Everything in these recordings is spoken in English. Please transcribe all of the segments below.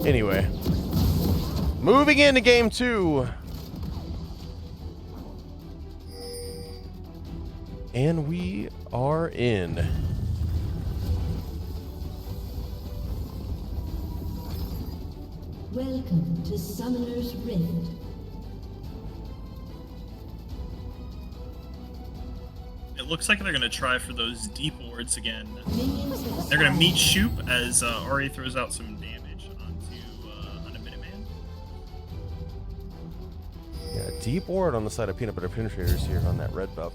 Anyway, moving into game 2. And we are in. Welcome to Summoner's Rift. It looks like they're going to try for those deep wards again. They're going to meet Shoop as Ari throws out some damage onto Minuteman. Yeah, deep ward on the side of Peanut Butter Penetrators here on that red buff.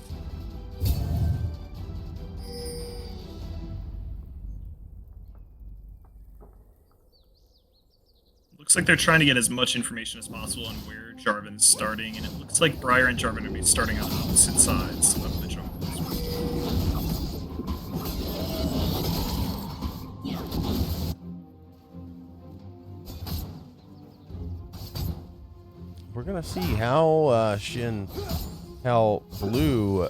Looks like they're trying to get as much information as possible on where Jarvan's starting, and it looks like Briar and Jarvan are going to be starting on opposite sides of the jungle. We're gonna see how how Blue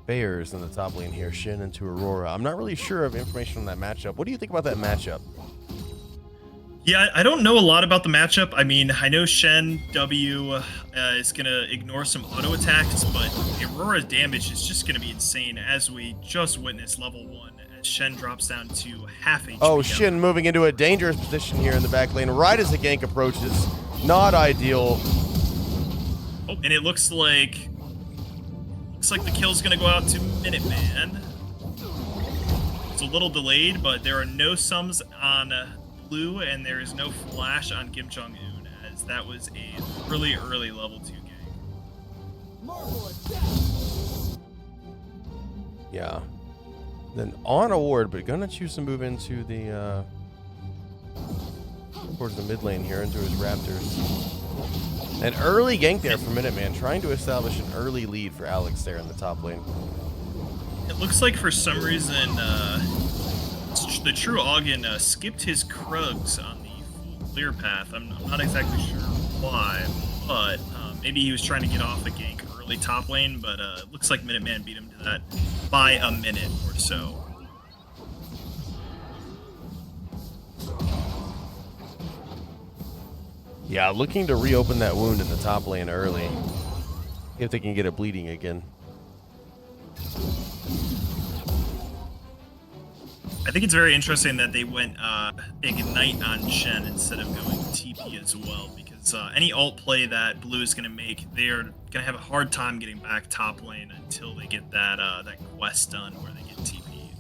fares in the top lane here. Shin into Aurora. I'm not really sure of information on that matchup. What do you think about that matchup? Yeah, I don't know a lot about the matchup. I mean, I know Shen W is going to ignore some auto attacks, but Aurora's damage is just going to be insane, as we just witnessed level 1 as Shen drops down to half HP. Oh, Shin moving into a dangerous position here in the back lane right as the gank approaches. Not ideal. Oh, and it looks like the kill's going to go out to Minuteman. It's a little delayed, but there are no sums on Blue, and there is no flash on Kim Jong-un, as that was a really early level 2 gank. Yeah. Then on a ward, but gonna choose to move into the towards the mid lane here into his Raptors. An early gank there for Minuteman, trying to establish an early lead for Alex there in the top lane. It looks like for some reason the True Ogden skipped his Krugs on the full clear path. I'm not exactly sure why, but maybe he was trying to get off a gank early top lane, but it looks like Minuteman beat him to that by a minute or so. Yeah, looking to reopen that wound in the top lane early. If they can get it bleeding again. I think it's very interesting that they went Ignite on Shen instead of going TP as well, because any ult play that Blue is going to make, they're going to have a hard time getting back top lane until they get that that quest done where they get TP.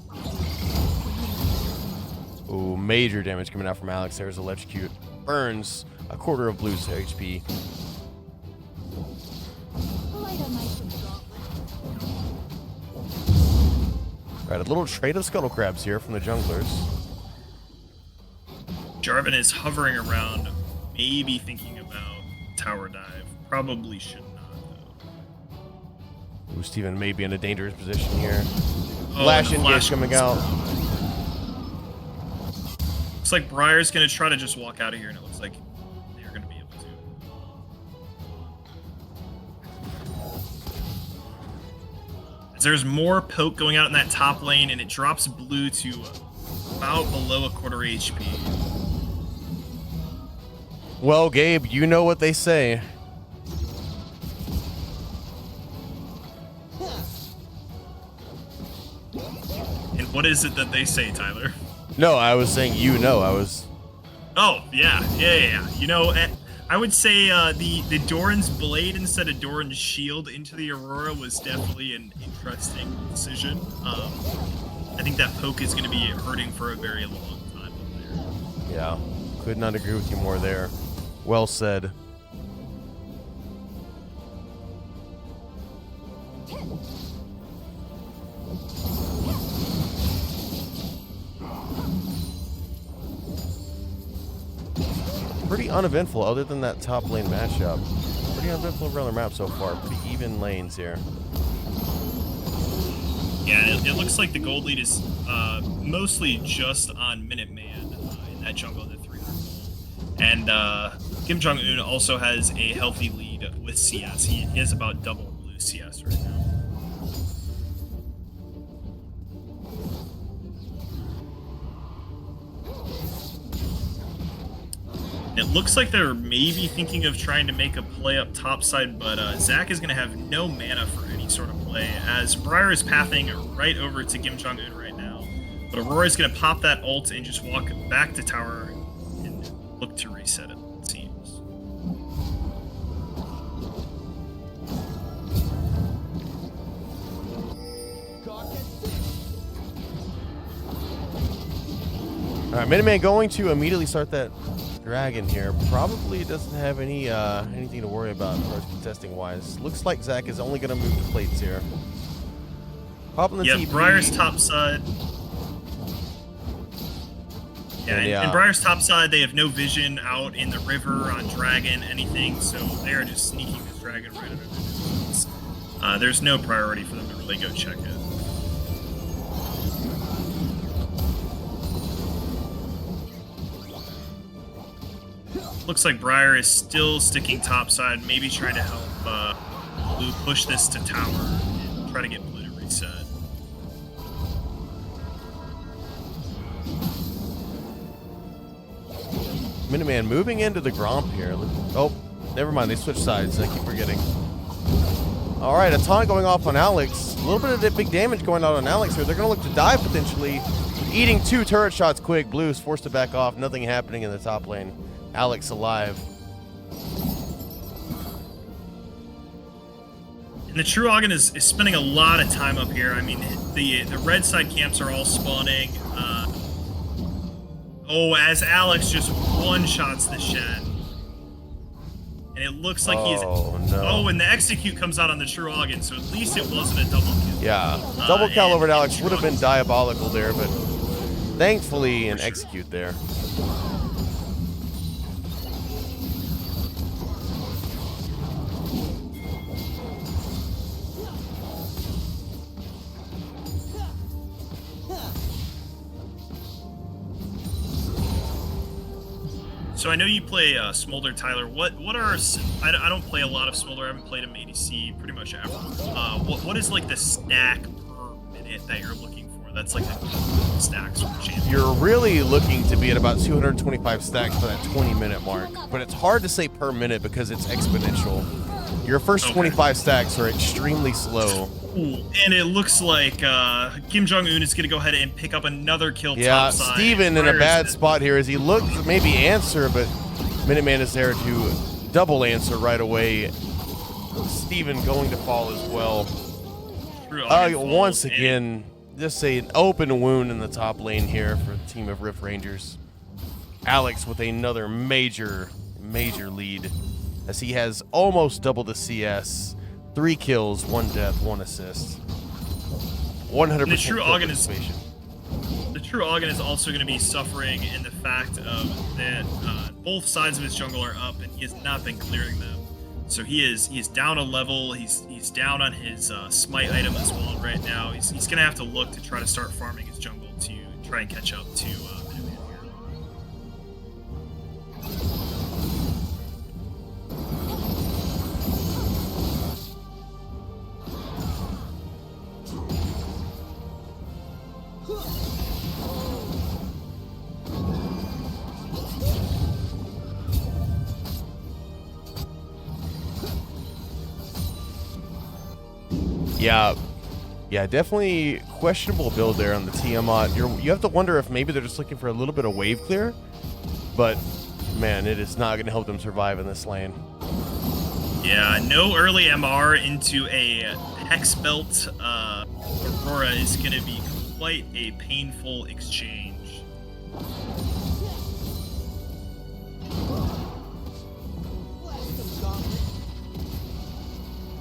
Ooh, major damage coming out from Alex. There's electrocute. Burns a quarter of Blue's HP. Right, a little trade of Scuttle Crabs here from the junglers. Jarvan is hovering around, maybe thinking about tower dive. Probably should not, though. Ooh, Steven may be in a dangerous position here. Oh, Flash engage coming out. Looks like Briar's going to try to just walk out of here, and it looks like they're going to be able to. There's more poke going out in that top lane, and it drops Blue to about below a quarter HP. Well, Gabe, you know what they say. And what is it that they say, Tyler? No, I was saying you know. I was... Oh, yeah. You know, I would say the Doran's Blade instead of Doran's Shield into the Aurora was definitely an interesting decision. I think that poke is going to be hurting for a very long time up there. Yeah, could not agree with you more there. Well said. Pretty uneventful other than that top lane matchup. Pretty uneventful around the map so far. Pretty even lanes here. Yeah, it looks like the gold lead is mostly just on Minuteman in that jungle at 300 gold. And Kim Jong-un also has a healthy lead with CS. He is about double Blue CS right now. It looks like they're maybe thinking of trying to make a play up topside, but Zach is going to have no mana for any sort of play, as Briar is pathing right over to Kim Jong-un right now. But Aurora is going to pop that ult and just walk back to tower and look to reset it, it seems. All right, Minuteman going to immediately start that dragon here. Probably doesn't have any anything to worry about as far as contesting wise. Looks like Zach is only going to move the plates here. Popping the TP. Briar's top side. Yeah, in Briar's top side, they have no vision out in the river, on dragon, anything, so they are just sneaking this dragon right under their noses. There's no priority for them to really go check it. Looks like Briar is still sticking topside, maybe trying to help Blue push this to tower and try to get Blue to reset. Minuteman moving into the Gromp here. Oh, never mind. They switched sides. I keep forgetting. All right, a taunt going off on Alex. A little bit of that big damage going out on Alex here. They're going to look to dive potentially. Eating 2 turret shots quick. Blue is forced to back off. Nothing happening in the top lane. Alex alive. And the True Ogden is spending a lot of time up here. I mean, the red side camps are all spawning. As Alex just one-shots the Shen. And it looks like he's... Oh, no. Oh, and the execute comes out on the True Ogden, so at least it wasn't a double kill. Yeah, double kill over to Alex would have been diabolical there, but thankfully an execute there. So I know you play Smolder, Tyler. What are... I don't play a lot of Smolder. I haven't played him ADC pretty much ever. What is like the stack per minute that you're looking for? That's like the stacks for champion. You're really looking to be at about 225 stacks for that 20-minute mark, but it's hard to say per minute because it's exponential. Your first 25 stacks are extremely slow. Ooh, and it looks like Kim Jong-un is going to go ahead and pick up another kill topside. Steven in a bad spot here as he looked to maybe answer, but Minuteman is there to double answer right away. Steven going to fall as well. Once again, just an open wound in the top lane here for the team of Rift Rangers. Alex with another major lead as he has almost double the CS. 3 kills, 1 death, 1 assist. 100% the True Ogden participation. The True Ogden is also going to be suffering in the fact of that both sides of his jungle are up and he has not been clearing them. So he is down a level. He's down on his smite item as well right now. He's going to have to look to try to start farming his jungle to try and catch up to Minuteman here. Yeah, definitely questionable build there on the Tiamat. You have to wonder if maybe they're just looking for a little bit of wave clear, but man, it is not going to help them survive in this lane. Yeah, no early MR into a Hex Belt Aurora is going to be quite a painful exchange.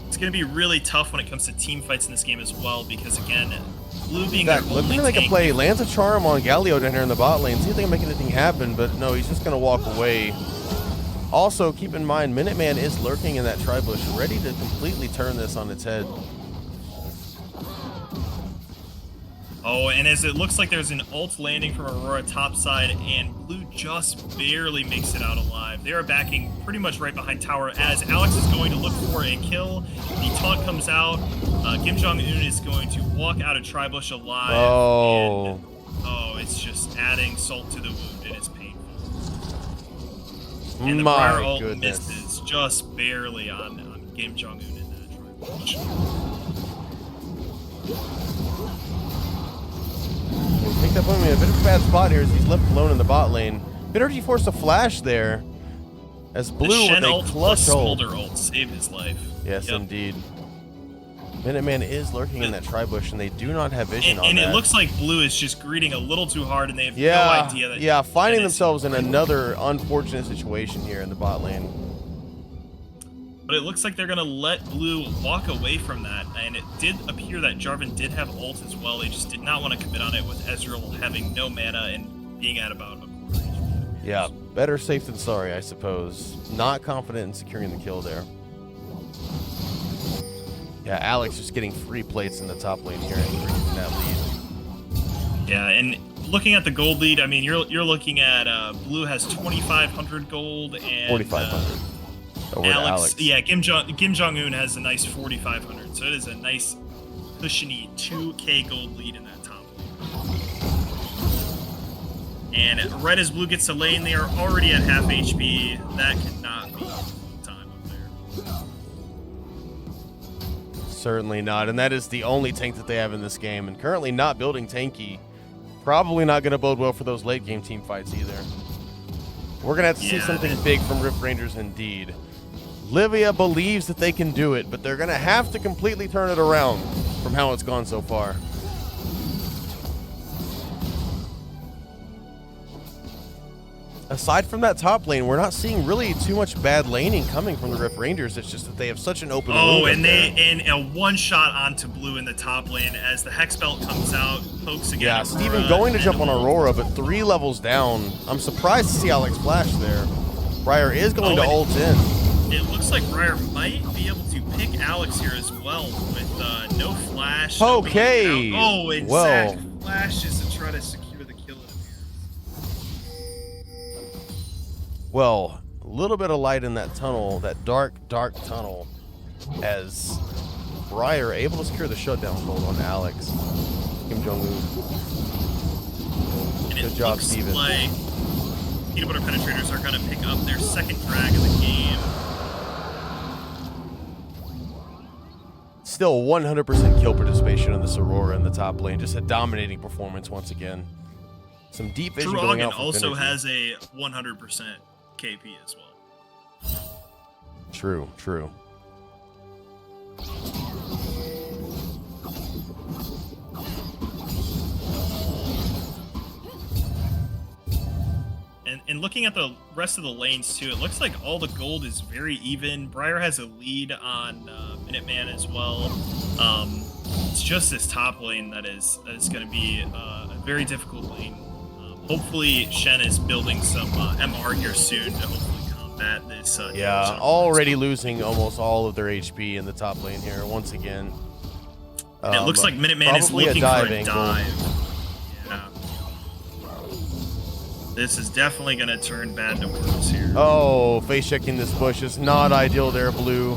It's going to be really tough when it comes to team fights in this game as well, because again, Blue being their only looking like a play. Lands a charm on Galio down here in the bot lane. See if they can make anything happen, but no, he's just going to walk away. Also, keep in mind, Minuteman is lurking in that tri-bush, ready to completely turn this on its head. Oh, and as it looks like there's an ult landing from Aurora topside, and Blue just barely makes it out alive. They are backing pretty much right behind tower as Alex is going to look for a kill. The taunt comes out. Kim Jong-un is going to walk out of Tribush alive. Oh. And, it's just adding salt to the wound, and it's painful. And the Briar My ult goodness. misses just barely on Kim Jong-un in that tri-push. I think that put him in a bit of a bad spot here as he's left alone in the bot lane. Bitter forced a flash there as Blue with a clutch ult. Smolder ult saved his life. Yes, indeed. Minuteman is lurking in that tri-bush, and they do not have vision on that. And it looks like Blue is just greeting a little too hard, and they have no idea that. Yeah, finding themselves in another unfortunate situation here in the bot lane. But it looks like they're going to let Blue walk away from that, and it did appear that Jarvan did have ult as well. They just did not want to commit on it with Ezreal having no mana and being at about a quarter HP. Yeah, better safe than sorry, I suppose. Not confident in securing the kill there. Yeah, Alex just getting free plates in the top lane here and bringing that lead. Yeah, and looking at the gold lead, I mean, you're looking at Blue has 2,500 gold and 4,500. Alex, yeah, Kim Jong-un has a nice 4,500, so it is a nice cushiony 2K gold lead in that top lane. And right as Blue gets to lane, they are already at half HP. That cannot be time up there. Certainly not, and that is the only tank that they have in this game, and currently not building tanky. Probably not going to bode well for those late game team fights either. We're going to have to see something big from Rift Rangers indeed. Livia believes that they can do it, but they're going to have to completely turn it around from how it's gone so far. Aside from that top lane, we're not seeing really too much bad laning coming from the Rift Rangers. It's just that they have such an open wound. And a one shot onto Blue in the top lane as the Hex Belt comes out, pokes again. Yeah, Steven going to jump on Aurora, but 3 levels down. I'm surprised to see Alex flash there. Briar is going to ult in. It looks like Briar might be able to pick Alex here as well with no flash. Okay. And Zach flashes to try to secure the kill. Well, a little bit of light in that tunnel, that dark, dark tunnel, as Briar able to secure the shutdown hold on Alex. Kim Jong-un. Good job, Steven. Like Peanut Butter Penetrators are going to pick up their second drag of the game. Still 100% kill participation in this Aurora in the top lane. Just a dominating performance once again. Some deep vision going out from also Finergy. has a 100% KP as well. True, true. And looking at the rest of the lanes too, it looks like all the gold is very even. Briar has a lead on Minuteman as well. It's just this top lane that is going to be a very difficult lane. Hopefully Shen is building some MR here soon to hopefully combat this. Yeah, already losing almost all of their HP in the top lane here once again. And it looks like Minuteman is looking for a dive. Yeah. This is definitely going to turn bad to worse here. Oh, face checking this bush is not ideal there, Blue.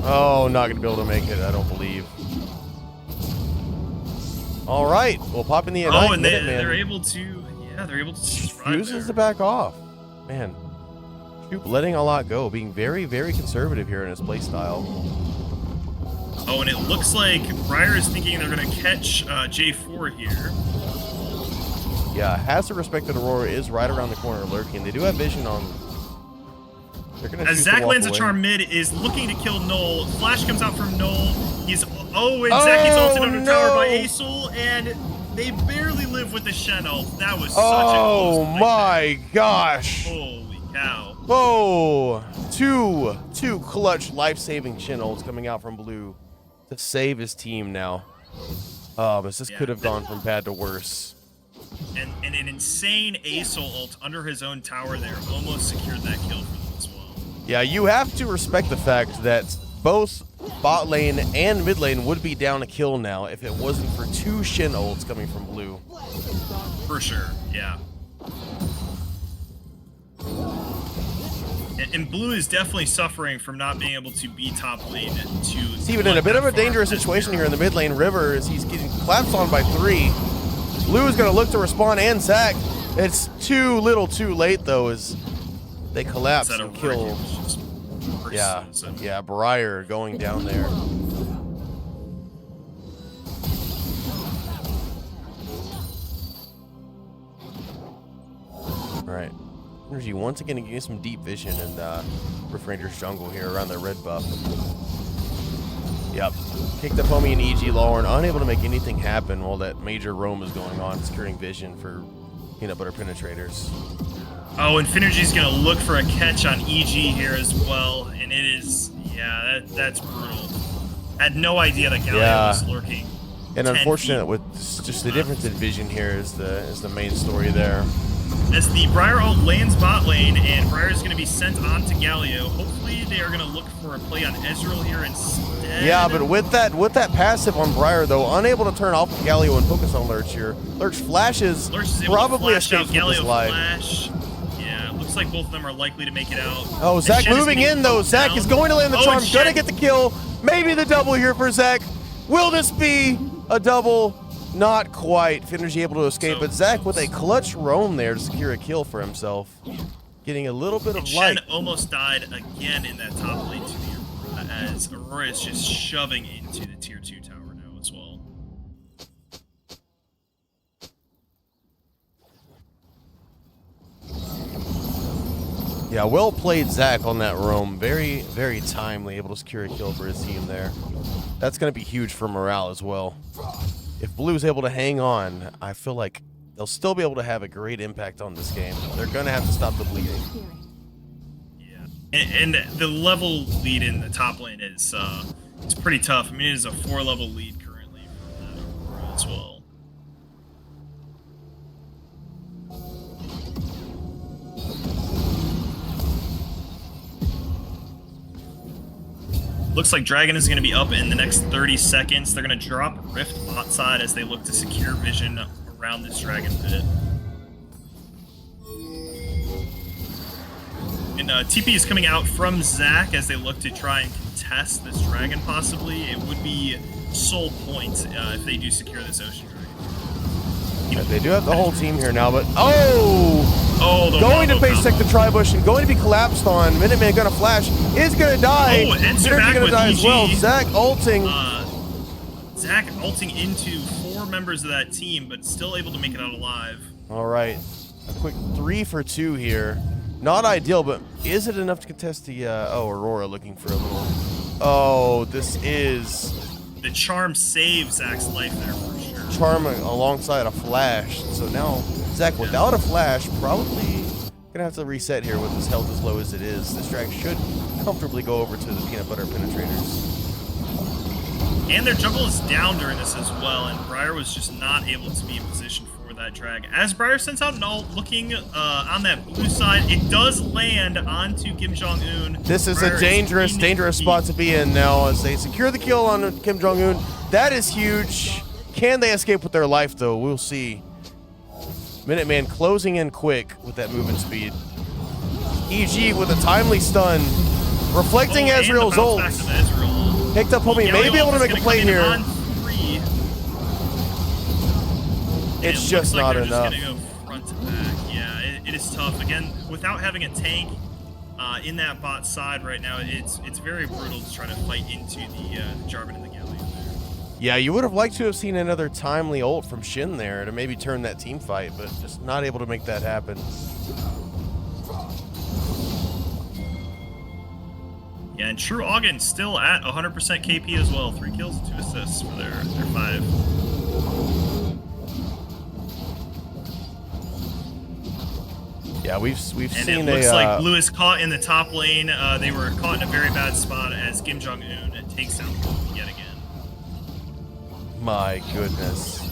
Oh, not going to be able to make it, I don't believe. All right, we'll pop in the Ignite. Oh, and they're able to, they're able to survive Refuses to back off. Man, Shoop letting a lot go, being very, very conservative here in his play style. Oh, and it looks like Briar is thinking they're going to catch J4 here. Yeah, has to respect that Aurora is right around the corner lurking. They do have vision on. They're gonna as Zach lands a charm mid, is looking to kill Null. Flash comes out from Null. He's Zach gets ulted under tower by Aesol, and they barely live with the Shen ult. That was such a close play. My gosh! Holy cow! Oh, two clutch life-saving Shen ults coming out from Blue to save his team now. But this could have gone from bad to worse. And an insane Aesol ult under his own tower there almost secured that kill for them as well. Yeah, you have to respect the fact that both bot lane and mid lane would be down a kill now if it wasn't for 2 Shen ults coming from Blue. For sure, yeah. And Blue is definitely suffering from not being able to be top lane to... Steven in a bit of a dangerous situation here in the mid lane. River, as he's getting collapsed on by 3. Blue is going to look to respond, and Zach. It's too little too late, though, as they collapse Instead and of kill. Rick, it was just Yeah, Ursus and- yeah, Briar going down there. All right, Energy once again getting some deep vision in Rift Ranger's jungle here around the red buff. Yep, kicked up homie and EG Lawhorn, unable to make anything happen while that major roam is going on, securing vision for peanut butter penetrators. Oh, and Finergy's gonna look for a catch on EG here as well, and it is, yeah, that's brutal. Had no idea that Galio was lurking. And unfortunate with just the difference in vision here is the main story there. As the Briar ult lands bot lane, and Briar is going to be sent on to Galio. Hopefully, they are going to look for a play on Ezreal here instead. Yeah, but with that passive on Briar, though, unable to turn off Galio and focus on Lurch here. Lurch flashes, Lurch is able probably to flash out escapes with Galio his life. flash. Yeah, looks like both of them are likely to make it out. Oh, Zach Shen is moving getting in, though. poked Zach down. is going to land the Oh, charm, and gonna Shen- get the kill. Maybe the double here for Zach. Will this be a double? Not quite. Finergy able to escape, but Zach with a clutch roam there to secure a kill for himself. Getting a little bit of Shen light. almost died again in that top lane to the Aurora, as Aurora is just shoving into the tier 2 tower now as well. Yeah, well played, Zach, on that roam. Very, very timely, able to secure a kill for his team there. That's going to be huge for morale as well. If Blue's able to hang on, I feel like they'll still be able to have a great impact on this game. They're going to have to stop the bleeding. Yeah, and the level lead in the top lane is it's pretty tough. I mean, it is a 4-level lead currently for that Aurora as well. Looks like Dragon is going to be up in the next 30 seconds. They're going to drop Rift bot side as they look to secure vision around this Dragon pit. And TP is coming out from Zach as they look to try and contest this Dragon possibly. It would be soul point if they do secure this Ocean Dragon. Yeah, they do have the whole team here now, but going to face check the Tribush and going to be collapsed on. Minuteman gonna flash, is gonna die. Oh, and Synergy back gonna with die as well. EG. Zach ulting. Zach ulting into 4 members of that team, but still able to make it out alive. All right, a quick 3 for 2 here. Not ideal, but is it enough to contest the? Aurora looking for a little. Oh, this is The charm saves Zach's life there for sure. Charm alongside a flash. So now Zach without a flash probably gonna have to reset here with his health as low as it is. This drag should comfortably go over to the peanut butter penetrators. And their jungle is down during this as well, and Briar was just not able to be in position for that drag. As Briar sends out an ult, looking on that blue side, it does land onto Kim Jong-un. This is Briar a dangerous spot to be in now as they secure the kill on Kim Jong-un. That is huge. Can they escape with their life, though? We'll see. Minuteman closing in quick with that movement speed. EG with a timely stun. Reflecting Ezreal's ult. Picked up homie, may be able to make a play here. It's just not enough. Just gonna go front to back. Yeah, it is tough. Again, without having a tank in that bot side right now, it's very brutal to try to fight into the Jarvan and the Galio there. Yeah, you would have liked to have seen another timely ult from Shin there to maybe turn that team fight, but just not able to make that happen. Yeah, and True Ogden still at 100% KP as well. 3 kills and 2 assists for their 5. Yeah, we've And seen it looks like Blue is caught in the top lane. They were caught in a very bad spot as Kim Jong-un takes down Blue yet again. My goodness.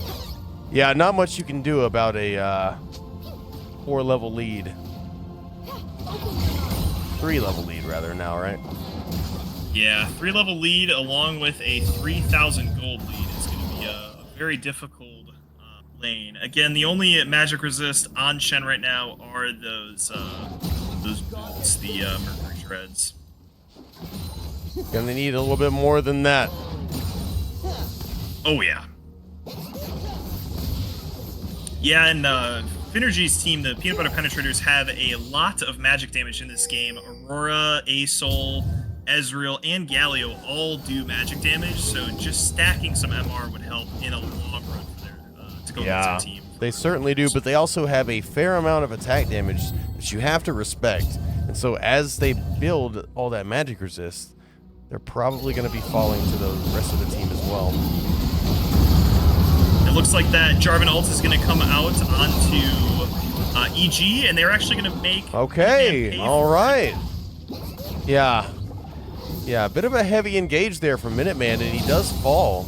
Yeah, not much you can do about a 4-level lead. 3-level lead, rather, now, right? Yeah, 3-level lead along with a 3,000 gold lead is going to be a very difficult lane. Again, the only magic resist on Shen right now are those boots, the Mercury Treads. Gonna need a little bit more than that. Oh, yeah. Yeah, and Finergy's team, the Peanut Butter Penetrators, have a lot of magic damage in this game. Aurora, Asol, Ezreal, and Galio all do magic damage, so just stacking some MR would help in a long run for their to go against their team. They certainly do, but they also have a fair amount of attack damage that you have to respect. And so as they build all that magic resist, they're probably going to be falling to the rest of the team as well. It looks like that Jarvan ult is going to come out onto EG, and they're actually going to make... Okay, all right. Yeah. Yeah, a bit of a heavy engage there from Minuteman, and he does fall.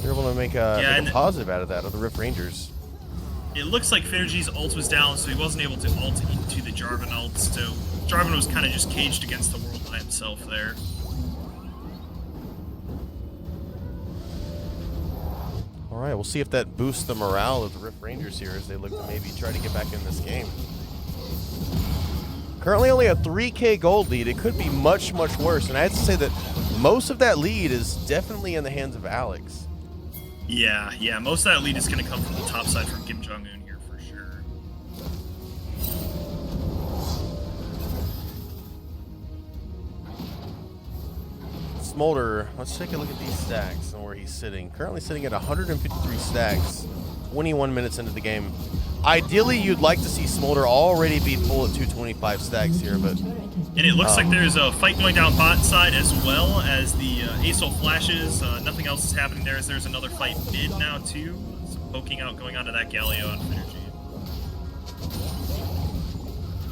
They're able to make a positive out of that, of the Rift Rangers. It looks like Finergy's ult was down, so he wasn't able to ult into the Jarvan ult, so Jarvan was kind of just caged against the world by himself there. All right, we'll see if that boosts the morale of the Rift Rangers here as they look to maybe try to get back in this game. Currently only a 3K gold lead. It could be much, much worse. And I have to say that most of that lead is definitely in the hands of Alex. Yeah, most of that lead is going to come from the top side from Kim Jong-un here for sure. Smolder, let's take a look at these stacks and where he's sitting. Currently sitting at 153 stacks, 21 minutes into the game. Ideally, you'd like to see Smolder already be full at 225 stacks here, but... And it looks like there's a fight going down bot side as well as the Asol flashes. Nothing else is happening there as there's another fight mid now too. Some poking out going on to that Galio on Finergy.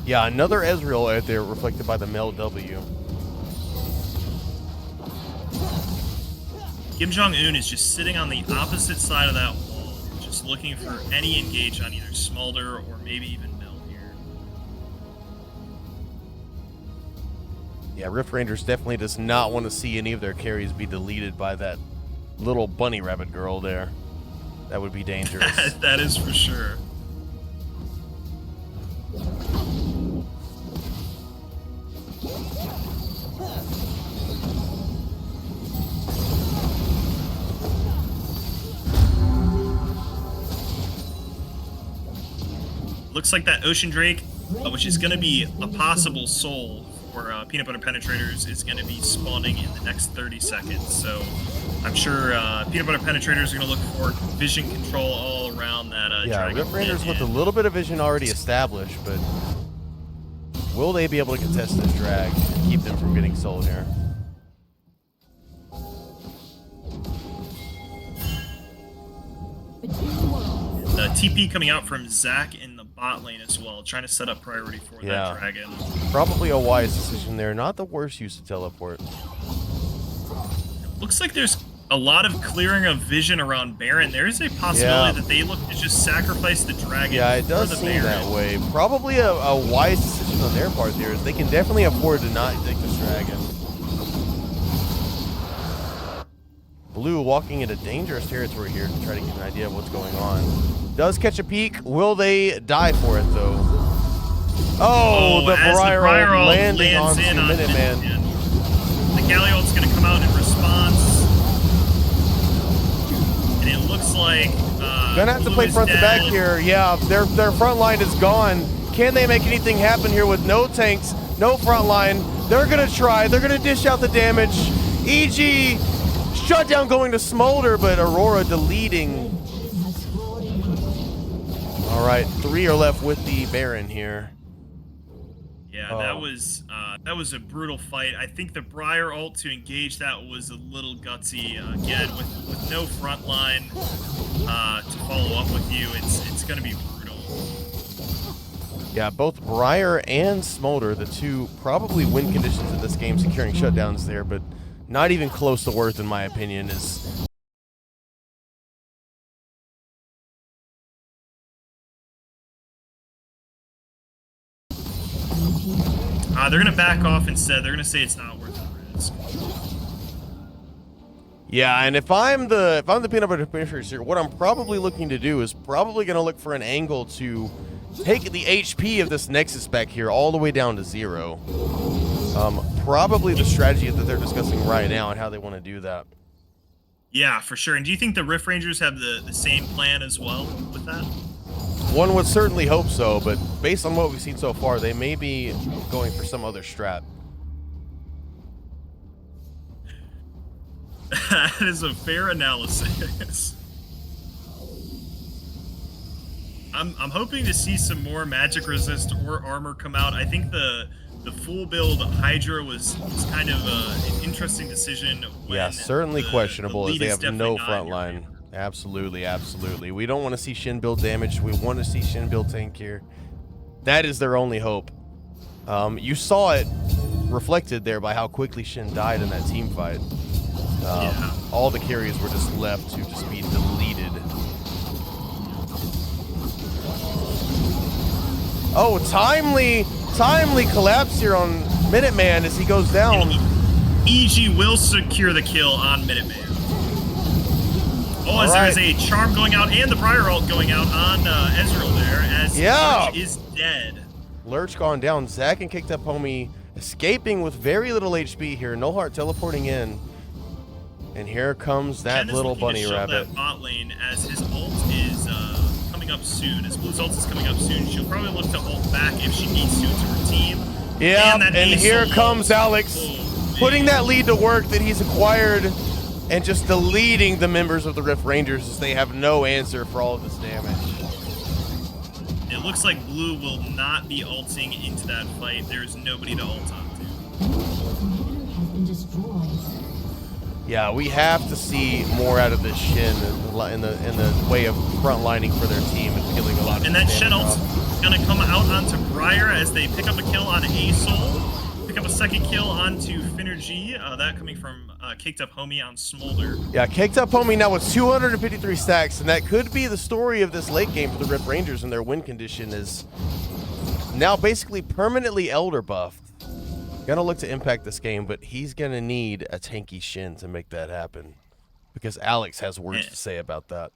Yeah, another Ezreal out there reflected by the Mel W. Kim Jong-un is just sitting on the opposite side of that wall, just looking for any engage on either Smolder or maybe even Mel here. Yeah, Rift Rangers definitely does not want to see any of their carries be deleted by that little bunny rabbit girl there. That would be dangerous. That is for sure. Looks like that Ocean Drake, which is going to be a possible soul for Peanut Butter Penetrators, is going to be spawning in the next 30 seconds. So I'm sure Peanut Butter Penetrators are going to look for vision control all around that dragon. Rift Rangers with a little bit of vision already established, but will they be able to contest this drag and keep them from getting sold here? The TP coming out from Zach in the bot lane as well, trying to set up priority for that dragon. Probably a wise decision there. Not the worst use of teleport. Looks like there's a lot of clearing of vision around Baron. There is a possibility that they look to just sacrifice the dragon. Yeah, it does seem that way. Probably a wise decision on their part there, is they can definitely afford to not take this dragon. Blue walking into dangerous territory here to try to get an idea of what's going on. Does catch a peek. Will they die for it, though? Oh, the Briar landing on the Minuteman. The Galio's going to come out in response. And it looks like... gonna have to play front to back here. Yeah, their front line is gone. Can they make anything happen here with no tanks, no front line? They're going to try. They're going to dish out the damage. EG... shutdown going to Smolder, but Aurora deleting. All right, 3 are left with the Baron here. Yeah, that was a brutal fight. I think the Briar ult to engage that was a little gutsy. Again, with no front line to follow up with you, it's going to be brutal. Yeah, both Briar and Smolder, the two probably win conditions in this game, securing shutdowns there, but not even close to worth, in my opinion. Is they're going to back off instead. They're going to say it's not worth the risk. yeah, and if I'm the Peanut Butter Penetrators here, what I'm probably looking to do is probably going to look for an angle to take the HP of this Nexus back here all the way down to 0. Probably the strategy that they're discussing right now and how they want to do that. Yeah, for sure. And do you think the Rift Rangers have the same plan as well with that? One would certainly hope so, but based on what we've seen so far, they may be going for some other strat. That is a fair analysis. I'm hoping to see some more magic resist or armor come out. I think the full build Hydra was kind of an interesting decision. Yeah, certainly questionable as they have no front line. Favorite. Absolutely, absolutely. We don't want to see Shin build damage. We want to see Shin build tank here. That is their only hope. You saw it reflected there by how quickly Shin died in that team fight. Yeah. All the carries were just left to just be deleted. Oh, timely collapse here on Minuteman as he goes down. EG will secure the kill on Minuteman. Oh, as there is a charm going out and the Briar ult going out on Ezreal there as Lurch is dead. Lurch gone down. Zach and Kicked Up Homie escaping with very little HP here. No Heart teleporting in. And here comes that little bunny rabbit. That bot lane as his ult is coming up soon. As Blue's ult is coming up soon, she'll probably look to ult back if she needs to her team. Yeah, and here comes Alex, putting that lead to work that he's acquired and just deleting the members of the Rift Rangers as they have no answer for all of this damage. It looks like Blue will not be ulting into that fight. There's nobody to ult onto. Has been destroyed. Yeah, we have to see more out of this Shin in the way of frontlining for their team and killing a lot of. And that Shin ult is gonna come out onto Briar as they pick up a kill on A-Soul, pick up a second kill onto Finergy. That coming from Caked Up Homie on Smolder. Yeah, Caked Up Homie now with 253 stacks, and that could be the story of this late game for the Rift Rangers, and their win condition is now basically permanently Elder buffed. Gonna look to impact this game, but he's gonna need a tanky Shin to make that happen, because Alex has words to say about that.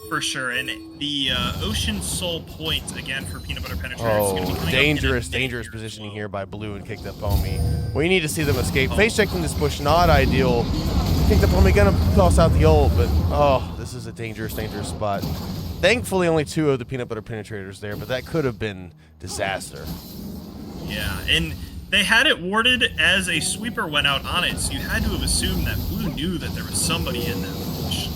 For sure, and the Ocean Soul point again for Peanut Butter Penetrator. Oh, dangerous positioning here by Blue and Kicked Up Homie. We need to see them escape. Face checking this bush, not ideal. Kicked Up Homie gonna toss out the ult, but oh, this is a dangerous spot. Thankfully, only 2 of the Peanut Butter Penetrators there, but that could have been disaster. Yeah, and they had it warded as a sweeper went out on it, so you had to have assumed that Blue knew that there was somebody in that bush.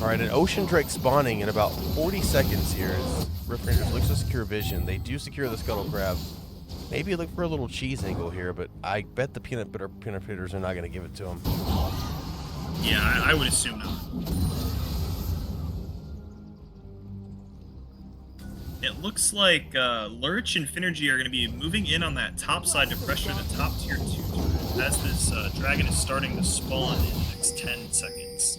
All right, an Ocean Drake spawning in about 40 seconds here as Rift Rangers looks to secure vision. They do secure the Scuttle Crab. Maybe look for a little cheese angle here, but I bet the Peanut Butter Penetrators are not going to give it to him. Yeah, I would assume not. It looks like Lurch and Finergy are going to be moving in on that top side to pressure the top tier 2 turret as this dragon is starting to spawn in the next 10 seconds.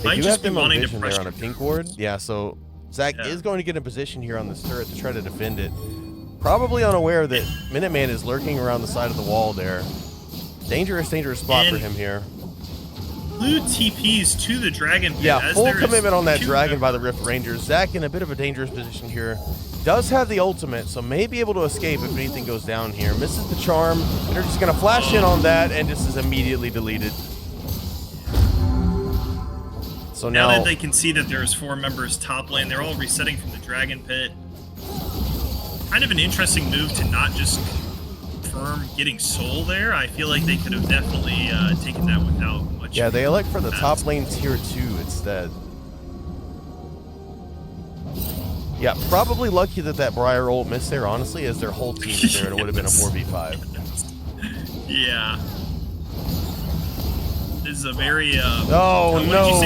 They do have them on vision there on a pink ward. Yeah, so Zach is going to get in position here on this turret to try to defend it. Probably unaware that Minuteman is lurking around the side of the wall there. Dangerous spot for him here. Blue TPs to the dragon pit. Yeah, full commitment on that dragon by the Rift Rangers. Zach in a bit of a dangerous position here. Does have the ultimate, so may be able to escape if anything goes down here. Misses the charm. They're just going to flash in on that and just is immediately deleted. So now that they can see that there's 4 members top lane, they're all resetting from the dragon pit. Kind of an interesting move to not just confirm getting soul there. I feel like they could have definitely taken that without much. Yeah, they elect for the top lane tier 2 instead. Yeah, probably lucky that Briar ult missed there, honestly, as their whole team was there and it would have been a 4v5. Yeah. This is a very oh no.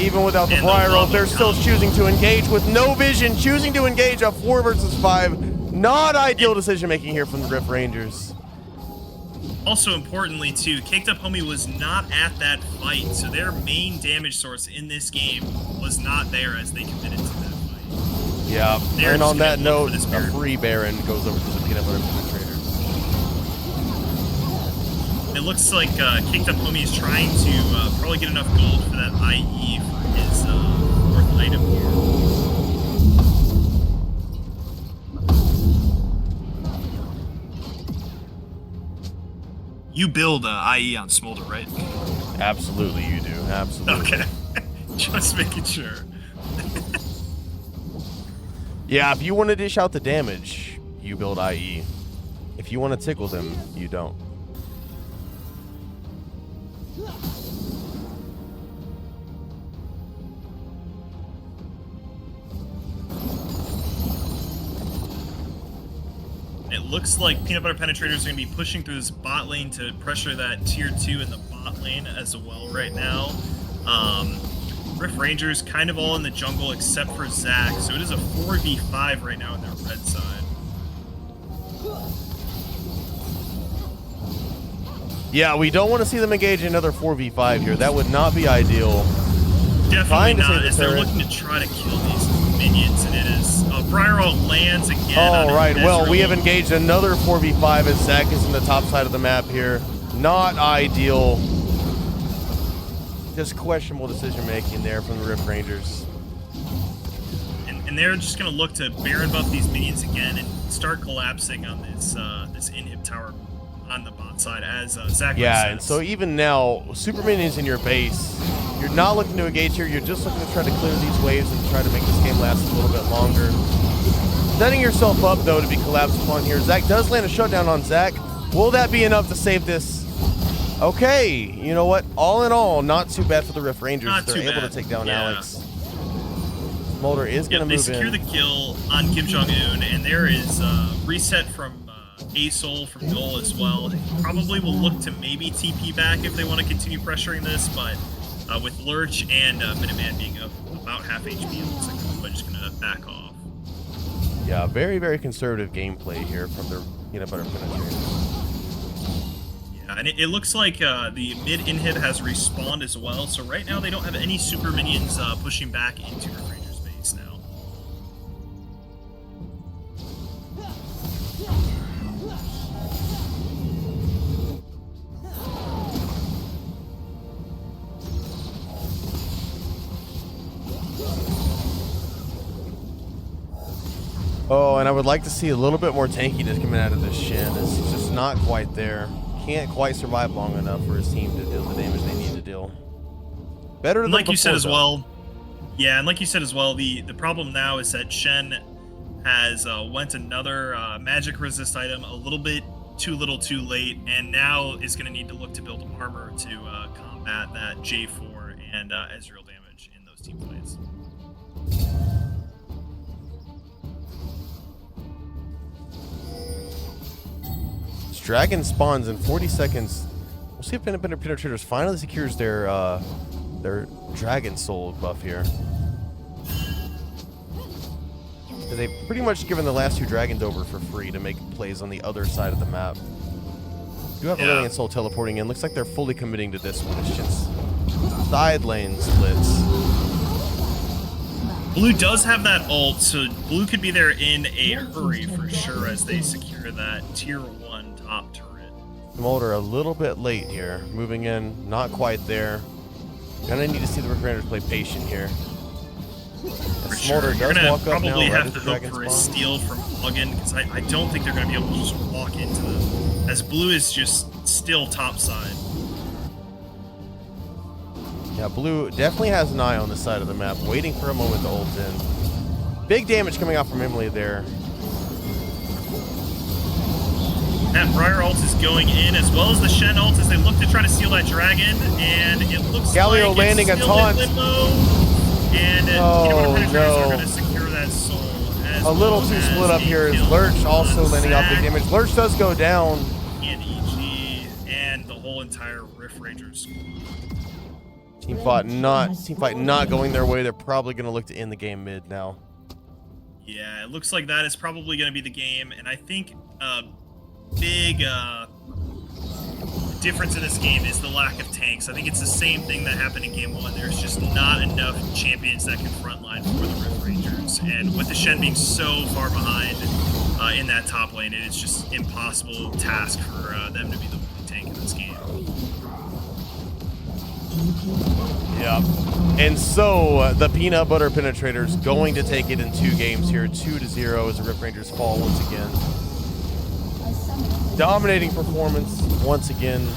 Even without the Briar ult, they're still choosing to engage with no vision, choosing to engage a 4 versus 5. Not ideal decision making here from the Rift Rangers. Also importantly too, Caked Up Homie was not at that fight, so their main damage source in this game was not there as they committed to that fight. Yeah, and on that note, a free Baron goes over to the Peanut Butter Penetrator. It looks like Caked Up Homie is trying to probably get enough gold for that IE for his 4th item here. You build IE on Smolder, right? Absolutely, you do. Absolutely. Okay. Just making sure. Yeah, if you want to dish out the damage, you build IE. If you want to tickle them, you don't. It looks like Peanut Butter Penetrators are going to be pushing through this bot lane to pressure that tier 2 in the bot lane as well right now. Rift Rangers kind of all in the jungle except for Zac, so it is a 4v5 right now on their red side. Yeah, we don't want to see them engage in another 4v5 here. That would not be ideal. Definitely not, as they're looking to try to kill these minions, and it is... Briaralt lands again. All right, well, we have engaged another 4v5 as Zac is in the top side of the map here. Not ideal. Just questionable decision making there from the Rift Rangers. And they're just going to look to Baron buff these minions again and start collapsing on this this inhib tower on the bot side as Zac. Yeah, and so even now, super minions in your base, you're not looking to engage here. You're just looking to try to clear these waves and try to make this game last a little bit longer. Setting yourself up, though, to be collapsed upon here. Zac does land a shutdown on Zac. Will that be enough to save this? Okay, you know what? All in all, not too bad for the Rift Rangers. They're able to take down Alex. Smolder is going to move in. They secure the kill on Kim Jong-un, and there is reset from A-Soul from goal as well. They probably will look to maybe TP back if they want to continue pressuring this, but with Lurch and Minuteman being up about half HP, it looks like they're just going to back off. Yeah, very, very conservative gameplay here from the Peanut Butter Penetrators. Yeah, and it looks like the mid inhib has respawned as well, so right now they don't have any super minions pushing back into Rift Ranger's base now. Oh, and I would like to see a little bit more tankiness coming out of this Shen. It's just not quite there. Can't quite survive long enough for his team to deal the damage they need to deal. Better than like before, you said as though. well. Yeah, and like you said as well, the problem now is that Shen has went another magic resist item a little bit too little too late, and now is going to need to look to build armor to combat that J4 and Ezreal damage in those team fights. Dragon spawns in 40 seconds. We'll see if Peanut Butter Penetrators finally secures their Dragon Soul buff here. Because they've pretty much given the last two dragons over for free to make plays on the other side of the map. Do have Aurelion Soul teleporting in. Looks like they're fully committing to this one. It's just side lane splits. Blue does have that ult, so Blue could be there in a hurry for sure as they secure that tier 1 top turret. Smolder a little bit late here. Moving in, not quite there. Gonna need to see the Rift Rangers play patient here. For Smolder sure. does walk up probably now, right have at to the hope dragon for a spawn. steal from Plugin, because I don't think they're going to be able to just walk into them, as Blue is just still topside. Yeah, Blue definitely has an eye on this side of the map, waiting for a moment to ult in. Big damage coming out from Emily there. That Briar ult is going in, as well as the Shen ult, as they look to try to steal that dragon, and it looks Galio like landing it's a still in taunt. limbo, and Oh, Peanut Butter Penetrators no. are going to secure that soul. As A little well too as split up a here as kill Lurch also on landing out big Zac damage. Lurch does go down. and EG, and the whole entire Rift Rangers. Team fight not going their way. They're probably going to look to end the game mid now. Yeah, it looks like that is probably going to be the game, and I think a big difference in this game is the lack of tanks. I think it's the same thing that happened in Game 1. There's just not enough champions that can frontline for the Rift Rangers, and with the Shen being so far behind in that top lane, it is just impossible task for them to be the only tank in this game. Yeah. And so the Peanut Butter Penetrators going to take it in 2 games here, 2-0 as the Rift Rangers fall once again. Dominating performance once again.